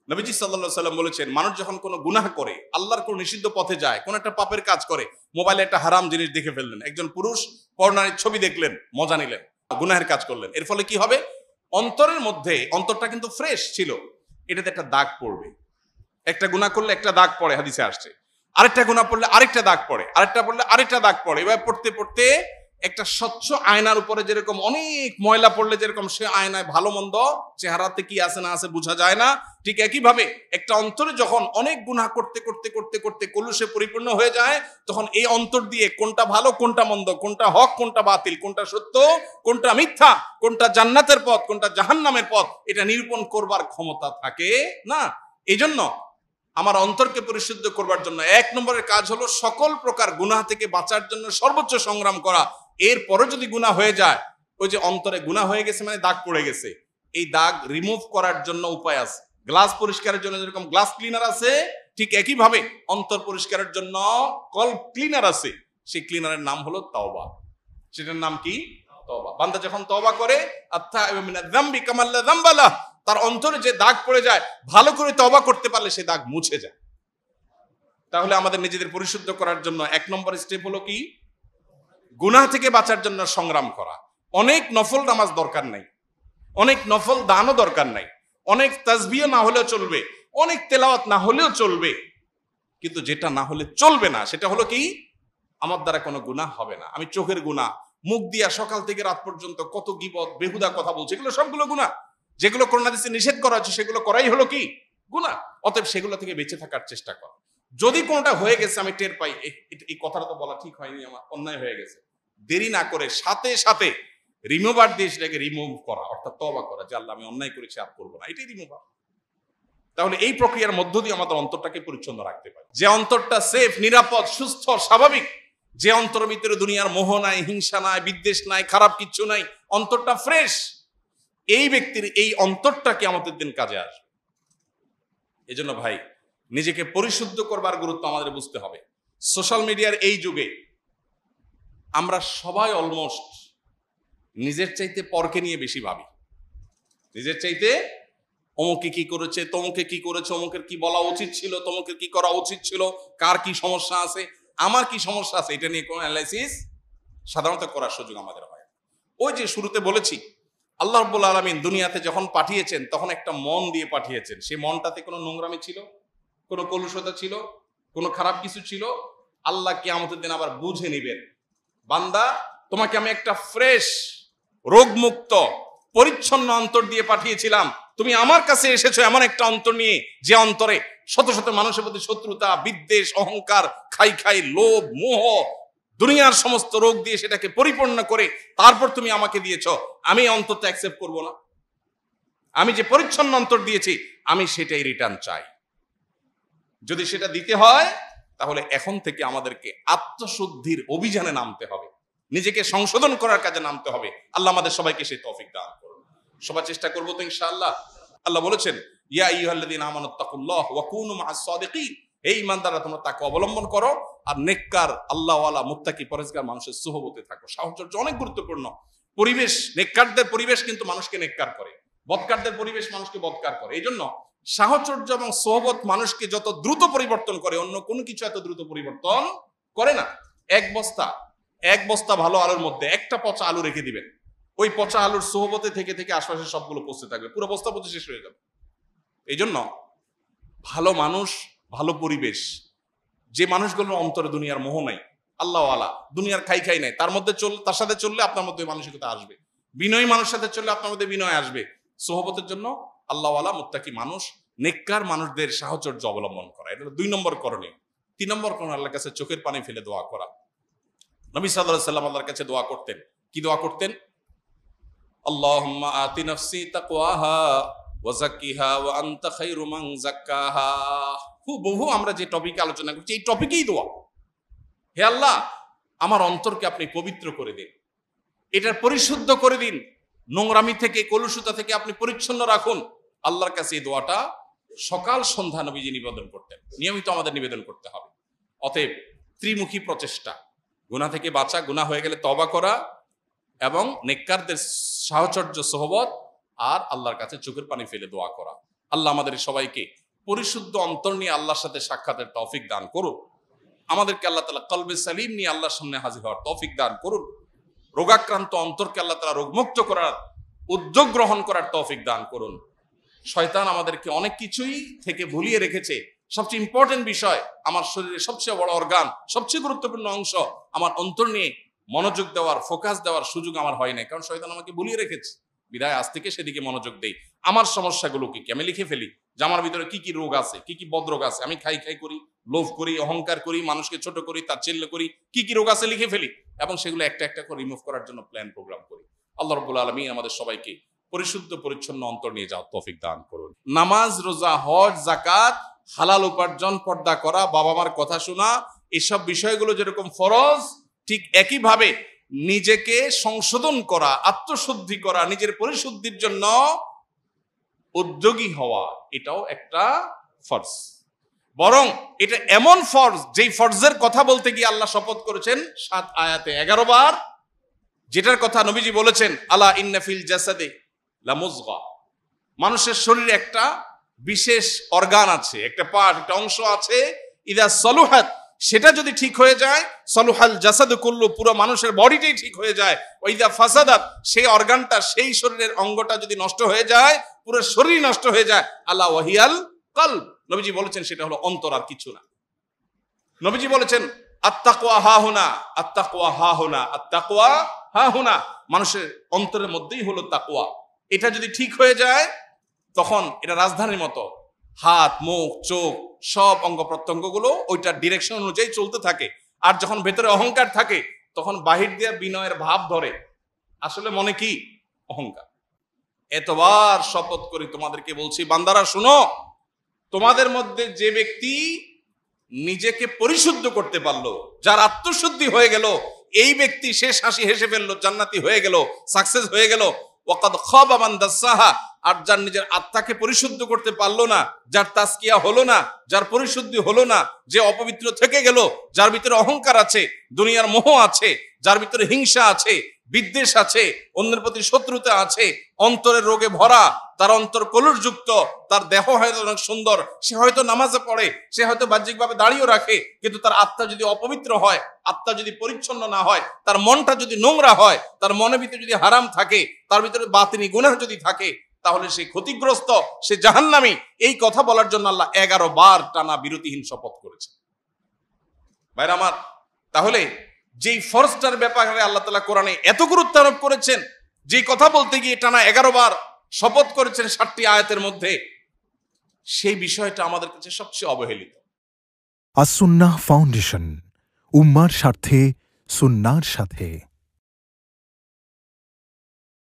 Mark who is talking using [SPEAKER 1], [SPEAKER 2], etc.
[SPEAKER 1] নবীজি সাল্লাল্লাহু আলাইহি সাল্লাম বলেছেন, মানুষ যখন কোনো গুনাহ করে, আল্লাহর কোনো নিষিদ্ধ পথে যায়, কোন একটা পাপের কাজ করে, মোবাইলে একটা হারাম জিনিস দেখে ফেললেন, একজন পুরুষ পর্নোর ছবি দেখলেন, মজা নিলেন, গুনাহের কাজ করলেন, এর ফলে কি হবে? অন্তরের মধ্যে, অন্তরটা কিন্তু ফ্রেশ ছিল, এটাতে একটা দাগ পড়বে। একটা গুনাহ করলে একটা দাগ পড়ে, হাদিসে আসছে। আরেকটা গুনাহ পড়লে আরেকটা দাগ পড়ে, আরেকটা পড়লে আরেকটা দাগ পড়ে। এভাবে পড়তে পড়তে একটা স্বচ্ছ আয়নার উপরে যেরকম অনেক ময়লা পড়লে যেরকম সে আয়নায় ভালো মন্দ চেহারাতে কি আছে না আছে বোঝা যায় না, ঠিক একইভাবে একটা অন্তরে যখন অনেক গুনাহ করতে করতে করতে করতে কলুষে পরিপূর্ণ হয়ে যায়, তখন এই অন্তর দিয়ে কোনটা ভালো কোনটা মন্দ, কোনটা হক কোনটা বাতিল, কোনটা সত্য কোনটা মিথ্যা, কোনটা জান্নাতের পথ কোনটা জাহান্নামের পথ, এটা নিরূপণ করবার ক্ষমতা থাকে না। এই জন্য আমার অন্তরকে পরিশুদ্ধ করবার জন্য 1 নম্বরের কাজ হলো সকল প্রকার গুনাহ থেকে বাঁচার জন্য সর্বোচ্চ সংগ্রাম করা। এরপরে যদি গুনাহ হয়ে যায়, ওই যে অন্তরে গুনাহ হয়ে গেছে মানে দাগ পড়ে গেছে, এই দাগ রিমুভ করার জন্য উপায় আছে। গ্লাস পরিষ্কারের জন্য যেরকম গ্লাস ক্লিনার আছে, ঠিক একইভাবে অন্তর পরিষ্কারের জন্য কল্ব ক্লিনার আছে। সেই ক্লিনারের নাম হলো তওবা। সেটার নাম কি? তওবা। বান্দা যখন তওবা করে, আত্তাইবু মিনায যামবি কামা লা যামবা লাহু, তার অন্তরে যে দাগ পড়ে যায়, ভালো করে তওবা করতে পারলে সেই দাগ মুছে যায়। তাহলে আমাদের নিজেদের পরিশুদ্ধ করার জন্য 1 নম্বর স্টেপ হলো কি? গুনাহ থেকে বাঁচার জন্য সংগ্রাম করা। অনেক নফল নামাজ দরকার নাই, অনেক নফল দানও দরকার নাই, অনেক তাসবিহ না হলেও চলবে, অনেক তেলাওয়াত না হলেও চলবে, কিন্তু যেটা না হলে চলবে না সেটা হলো কি? আমার দ্বারা কোনো গুনাহ হবে না। আমি চোখের গুনাহ, মুখ দিয়া সকাল থেকে রাত পর্যন্ত কত গীবত বেহুদা কথা বলছি, এগুলো সবগুলো গুনাহ। যেগুলো কোরআন হাদিসে নিষেধ করা হচ্ছে সেগুলো করাই হলো কি? গুনাহ। অতএব সেগুলো থেকে বেঁচে থাকার চেষ্টা কর। যদি কোনটা হয়ে গেছে আমি টের পাই, এই কথাটা তো বলা ঠিক হয়নি, আমার অন্যায় হয়ে গেছে, দেরি না করে সাথে সাথে রিমুভার দিয়ে সেটাকে রিমুভ করা, অর্থাৎ তওবা করা যে আল্লাহ আমি অন্যায় করেছি, আর করবো না, এটাই রিমুভার। তাহলে এই প্রক্রিয়ার মধ্য দিয়ে আমাদের অন্তরটাকে পরিচ্ছন্ন রাখতে পারি। যে অন্তরটা সেফ, নিরাপদ, সুস্থ, স্বাভাবিক, যে অন্তরের ভিতরে দুনিয়ার মোহ নাই, হিংসা নাই, বিদ্বেষ নাই, খারাপ কিচ্ছু নাই, অন্তরটা ফ্রেশ, এই ব্যক্তির এই অন্তরটাকে আমাদের দিন কাজে আসবে। এজন্য ভাই, নিজেকে পরিশুদ্ধ করবার গুরুত্ব আমাদের বুঝতে হবে। সোশ্যাল মিডিয়ার এই যুগে আমরা সবাই অলমোস্ট নিজের চাইতে পরকে নিয়ে বেশি ভাবি। নিজের চাইতে অমুকে কি করেছে, তমুকে কি করেছে, অমুকের কি বলা উচিত ছিল, তমুকের কি করা উচিত ছিল, কার কি সমস্যা আছে, আমার কি সমস্যা আছে, এটা নিয়ে কোনো অ্যানালাইসিস সাধারণত করার সুযোগ আমাদের হয়। ওই যে শুরুতে বলেছি, আল্লাহ রাব্বুল আলামিন দুনিয়াতে যখন পাঠিয়েছেন তখন একটা মন দিয়ে পাঠিয়েছেন। সেই মনটাতে কোনো নোংরামি ছিল, কোনো কলুষতা ছিল, কোনো খারাপ কিছু ছিল? আল্লাহ কিয়ামতের দিন আবার বুঝে নিবেন, বান্দা তোমাকে আমি একটা ফ্রেশ, রোগমুক্ত, পরিচ্ছন্ন অন্তর দিয়ে পাঠিয়েছিলাম, তুমি আমার কাছে এসেছো এমন একটা অন্তর নিয়ে যে অন্তরে শত শত মানুষের প্রতি শত্রুতা, বিদ্বেষ, অহংকার, খাই লোভ, মোহ, দুনিয়ার সমস্ত রোগ দিয়ে সেটাকে পরিপূর্ণ করে তারপর তুমি আমাকে দিয়েছ। আমি অন্তরটা অ্যাকসেপ্ট করব না? আমি যে পরিচ্ছন্ন অন্তর দিয়েছি আমি সেটাই রিটার্ন চাই। যদি সেটা দিতে হয় তাহলে এখন থেকে আমাদেরকে আত্মশুদ্ধির অভিযানে নামতে হবে, নিজেকে সংশোধন করার কাজে নামতে হবে। আল্লাহ আমাদের সবাইকে সেই তৌফিক দান করুন। সবাই চেষ্টা করবো তো ইনশাআল্লাহ। আল্লাহ বলেছেন, ইয়া আইয়ুহাল্লাযীনা আমানুত্তাকুল্লাহ ওয়া কুনু মা'আস সাদিকিন, এই ঈমানদাররা তোমরা তাকওয়া অবলম্বন করো আর নেককার, আল্লাহওয়ালা, মুত্তাকি, পরহেজগার মানুষের সুহবতে থাকো। সাহচর্য অনেক গুরুত্বপূর্ণ। পরিবেশ, নেককারদের পরিবেশ কিন্তু মানুষকে নেককার করে, বদকারদের পরিবেশ মানুষকে বদকার করে। এই জন্য সাহচর্য এবং সোহবত মানুষকে যত দ্রুত পরিবর্তন করে, অন্য কোনো কিছু এত দ্রুত পরিবর্তন করে না। এক বস্তা ভালো আলুর মধ্যে একটা পচা আলু রেখে দিবেন, ওই পচা আলুর সোহবতে থেকে থেকে আশপাশের সবগুলো পচতে থাকবে, পুরো বস্তা পচে শেষ হয়ে যাবে। এই জন্য ভালো মানুষ, ভালো পরিবেশ, যে মানুষগুলোর অন্তরে দুনিয়ার মোহ নাই, আল্লাহওয়ালা, দুনিয়ার খাই নাই, তার সাথে চললে আপনার মধ্যে মানসিকতা আসবে। বিনয়ী মানুষের সাথে চললে আপনার মধ্যে বিনয় আসবে। সোহবতের জন্য আল্লাহওয়ালা, মুত্তাকি মানুষ, নেককার মানুষদের সাহচর্য অবলম্বন করা, এটা 2 নম্বর করণীয়। 3 নম্বর করণীয়, আল্লাহর কাছে চোখের পানি ফেলে দোয়া করা। নবী সাল্লাল্লাহু আলাইহি ওয়াসাল্লাম আল্লাহর কাছে দোয়া করতেন। কি দোয়া করতেন? আল্লাহুম্মা আতি নাফসি তাকওয়াহা ওয়া যাক্কিহা ওয়া আনতা খায়রু মান যাক্কাহা। বহু আমরা যে টপিকে আলোচনা করছি এই টপিকেই দোয়া। হে আল্লাহ, আমার অন্তরকে আপনি পবিত্র করে দিন, এটার পরিশুদ্ধ করে দিন, নোংরামি থেকে, কলুষতা থেকে আপনি পরিচ্ছন্ন রাখুন। আল্লাহর কাছে এই দোয়াটা সকাল সন্ধ্যা নবীজি নিবেদন করতেন, নিয়মিত আমাদের নিবেদন করতে হবে। অতএব ত্রিমুখী প্রচেষ্টা, গুনাহ থেকে বাঁচা, গুনাহ হয়ে গেলে তওবা করা, এবং নেককারদের সাহচর্য, সোহবত, আর আল্লাহর কাছে চোখের পানি ফেলে দোয়া করা। আল্লাহ আমাদের সবাইকে পরিশুদ্ধ অন্তর নিয়ে আল্লাহর সাথে সাক্ষাতের তৌফিক দান করুন। আমাদেরকে আল্লাহ তাআলা কলবে সালিম নিয়ে আল্লাহর সামনে হাজির হওয়ার তৌফিক দান করুন। রোগাক্রান্ত অন্তরকে আল্লাহ তাআলা রোগমুক্ত করার উদ্যোগ গ্রহণ করার তৌফিক দান করুন। শয়তান আমাদেরকে অনেক কিছুই থেকে ভুলিয়ে রেখেছে। সবচেয়ে ইম্পর্টেন্ট বিষয়, আমার শরীরের সবচেয়ে বড় অর্গান, সবচেয়ে গুরুত্বপূর্ণ অংশ, আমার অন্তর নিয়ে মনোযোগ দেওয়ার, ফোকাস দেওয়ার সুযোগ আমার হয় নাই, কারণ শয়তান আমাকে ভুলিয়ে রেখেছে। বিদায় আজ থেকে সেদিকে মনোযোগ দেই। আমার সমস্যাগুলো কি কি আমি লিখে ফেলি, যে আমার ভিতরে কি কি রোগ আছে, কি কি বদরোগ আছে। আমি খাই খাই করি, লোভ করি, অহংকার করি, মানুষকে ছোট করি, তাচ্ছিল্য করি, কি কি রোগ আছে লিখে ফেলি, এবং সেগুলো একটা একটা করে রিমুভ করার জন্য প্ল্যান প্রোগ্রাম করি। আল্লাহ রাব্বুল আলামিন আমাদের সবাইকে পরিশুদ্ধ পরিচ্ছন্ন অন্তর নিয়ে যাওয়ার তৌফিক দান করুন। নামাজ, রোজা, হজ, যাকাত, হালাল উপার্জন, পর্দা করা, বাবা মার কথা শোনা, এসব বিষয়গুলো যেরকম ফরজ, ঠিক একইভাবে নিজেকে সংশোধন করা, আত্মশুদ্ধি করা, নিজের পরিশুদ্ধির জন্য উদ্যোগী হওয়া, এটাও একটা ফরজ। বরং এটা এমন ফরজ, যেই ফরজের কথা বলতে গিয়ে আল্লাহ শপথ করেছেন 7 আয়াতে 11 বার, যেটার কথা নবীজি বলেছেন, আলা ইন্না ফিল জাসাদি লামুজগা, মানুষের শরীরে একটা বিশেষ অর্গান আছে, একটা পার্ট, একটা অংশ আছে, ইদা সলুহাত, সেটা যদি ঠিক হয়ে যায়, সলুহাল জাসাদু কুল্লু, পুরো মানুষের বডিটাই ঠিক হয়ে যায়। ওইদা ফাসাদাত, সেই অর্গানটা, সেই শরীরের অঙ্গটা যদি নষ্ট হয়ে যায়, পুরো শরীর নষ্ট হয়ে যায়। আলা ওয়াহিয়াল কলব, নবীজি বলেছেন সেটা হলো অন্তর, আর কিছু না। নবীজি বলেছেন আত্তাকওয়া হাহুনা, আত্তাকওয়া হাহুনা, আত্তাকওয়া হাহুনা, মানুষের অন্তরের মধ্যেই হলো তাকওয়া। এটা যদি ঠিক হয়ে যায়, তখন এটা রাজধানীর মতো, হাত, মুখ, চোখ, সব অঙ্গ প্রত্যঙ্গগুলো ওইটার ডিরেকশন অনুযায়ী চলতে থাকে। আর যখন ভেতরে অহংকার থাকে, তখন বাহির দিয়ে বিনয়ের ভাব ধরে, আসলে মনে কি অহংকার। এতবার শপথ করি তোমাদেরকে বলছি, বান্দারা শুনো, তোমাদের মধ্যে যে ব্যক্তি নিজেকে পরিশুদ্ধ করতে পারলো, যার আত্মশুদ্ধি হয়ে গেল, এই ব্যক্তি শেষ হাসি হেসে ফেললো, জান্নাতি হয়ে গেল, সাকসেস হয়ে গেল। ওয়াকাদ খাবা মান দাসাহা, আর যার নিজের আত্মাকে পরিশুদ্ধ করতে পারলো না, যার তাসকিয়া হলো না, যার পরিশুদ্ধি হলো না, যে অপবিত্র থেকে গেল, যার ভিতরে অহংকার আছে, দুনিয়ার মোহ আছে, যার ভিতরে হিংসা আছে, বিদ্বেষ আছে, অন্যের প্রতি শত্রুতা আছে, অন্তরের রোগে ভরা, তার অন্তর কলুষযুক্ত, তার দেহ হয়তো অনেক সুন্দর, সে হয়তো নামাজে পড়ে, সে হয়তো বাহ্যিকভাবে দাঁড়িয়ে রাখে, কিন্তু তার আত্মা যদি অপবিত্র হয়, আত্মা যদি পরিচ্ছন্ন না হয়, তার মনটা যদি নোংরা হয়, তার মনের ভিতরে যদি হারাম থাকে, তার ভিতরে বাতিনি গুনাহ যদি থাকে, তাহলে সে ক্ষতিগ্রস্ত, সে জাহান্নামী। এই কথা বলার জন্য আল্লাহ 11 বার টানা বিরতিহীন শপথ করেছে। ভাইরা আমার, তাহলে যেই ফরজটার ব্যাপারে আল্লাহ তাআলা কোরআনে এত গুরুত্ব আরোপ করেছেন, যে কথা বলতে গিয়ে টানা 11 বার শপথ করেছেন 7টি আয়াতের মধ্যে, সেই বিষয়টা আমাদের কাছে সবচেয়ে অবহেলিত।
[SPEAKER 2] আস-সুন্নাহ ফাউন্ডেশন, উম্মার স্বার্থে সুন্নাহর সাথে।